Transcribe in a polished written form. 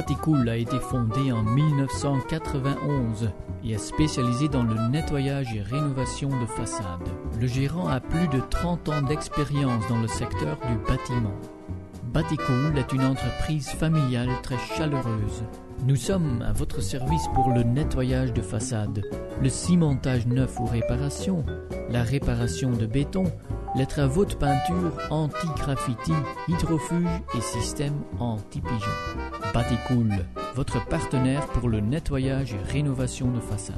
Baticool a été fondé en 1991 et est spécialisé dans le nettoyage et rénovation de façades. Le gérant a plus de 30 ans d'expérience dans le secteur du bâtiment. Baticool est une entreprise familiale très chaleureuse. Nous sommes à votre service pour le nettoyage de façades, le cimentage neuf ou réparation, la réparation de béton, les travaux de peinture anti-graffiti, hydrofuge et système anti-pigeons. Baticool, votre partenaire pour le nettoyage et rénovation de façades.